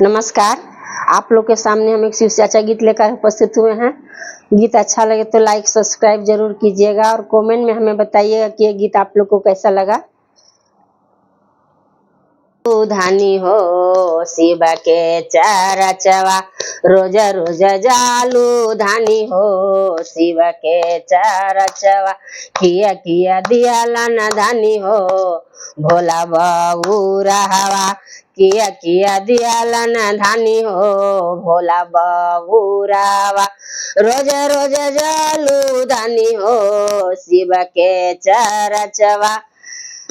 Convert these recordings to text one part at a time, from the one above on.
नमस्कार। आप लोग के सामने हम एक शिव चाचा गीत लेकर उपस्थित हुए हैं। गीत अच्छा लगे तो लाइक सब्सक्राइब जरूर कीजिएगा और कमेंट में हमें बताइएगा कि ये गीत आप लोग को कैसा लगा। धानी हो शिव के चरचवा रोज रोज जालू धानी हो शिव के चरचवा किया किया दियाला न धानी हो भोला बबूरा हवा किया दियाला न धानी हो भोला बबूरावा रोज रोज जालू धानी हो शिव के चरचवा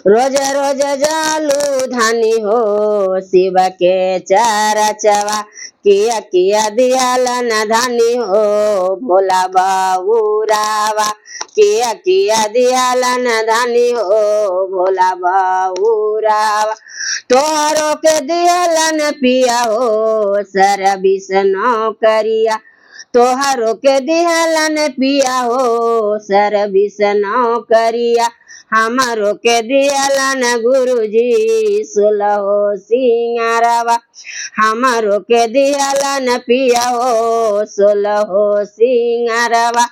रोज रोज जालू धानी हो शिव के चरचवा किया दियाला न धानी हो भोला बबूरावा किया दियाला न धानी हो भोला बबूरावा तोहरो के दियाला न पिया हो सर्विस नौकरिया तोहरो के दियाला न पिया हो सर्विस नौकरिया हमारो के दियाला न गुरुजी सुलहो सिंगारवा हमारो के दियाला न पिया हो सुलहो सिंगारवा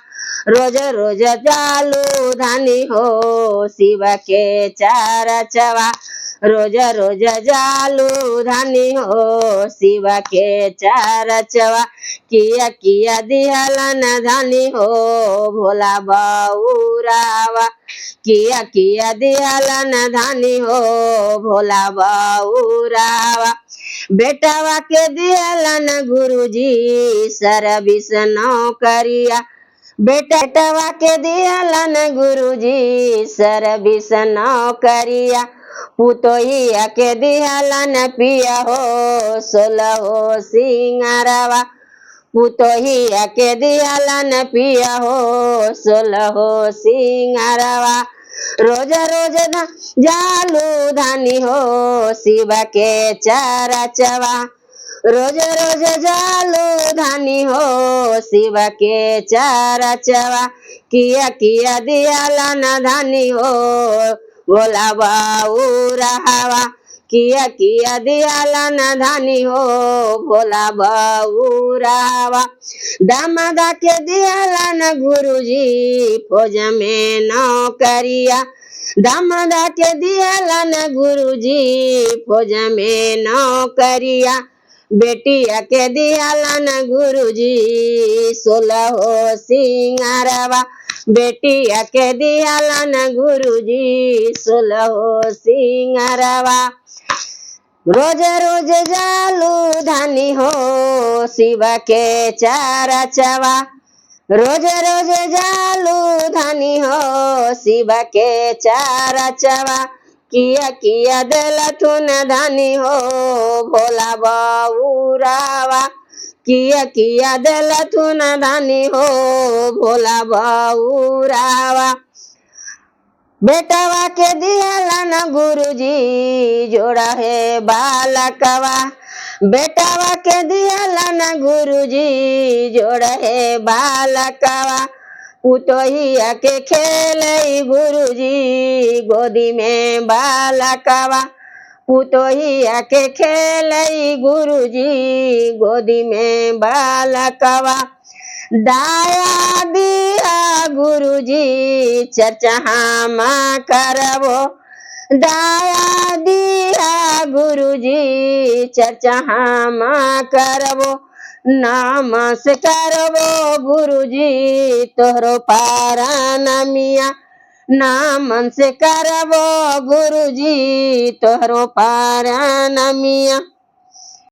रोज रोज जालू धानी हो शिव के चरचवा रोज रोज जालू धानी हो शिव के चरचवा किया दियाला न धानी हो भोला बबूरावा किया दियाला न धानी हो भोला बबूरावा बेटावा के दियाला न गुरुजी सर्विस नौकरिया बेटावा के दियाला न गुरुजी सर्विस नौकरिया पुतोहिया के दियाला न पिया हो सोलहो सिंगारवा पुतोहिया के दियाला न पिया हो सोलहो सिंगारवा रोज रोज जालू धानी हो शिव के चरचवा रोज रोज जालू धानी हो शिव के चरचवा किया दियाला न धानी हो भोला बबूरावा किया दियाला न धानी हो भोला बबूरावा दामादा के दियाला न गुरुजी फौज में नौकरिया दामादा के दियाला न गुरुजी फौज में नौकरिया बेटिया के दियाला न गुरुजी सोलहो सिंगारवा बेटिया के दियाला न गुरुजी सोलहो सिंगारवा रोज रोज जालू धानी हो शिव के चरचवा रोज रोज जालू धानी हो शिव के चरचवा किया दिला थुन धानी हो भोला बबूरावा किया दिला थुन धानी हो भोला बबूरावा बेटावा के दियाला न गुरुजी जोड़ा है बालकवा बेटावा के दियाला न गुरुजी जोड़ा है बालकवा पुतोहिया के खेले गुरुजी गोदी में बालकवा पुतोहिया के खेले गुरुजी गोदी में बालकवा दाया दिया गुरुजी चर्चा हम करबो दाया दिया गुरुजी चर्चा हम करबो नाम से करबो गुरुजी तोहरो पारानमिया नाम से करबो गुरुजी तोहरो पारानमिया।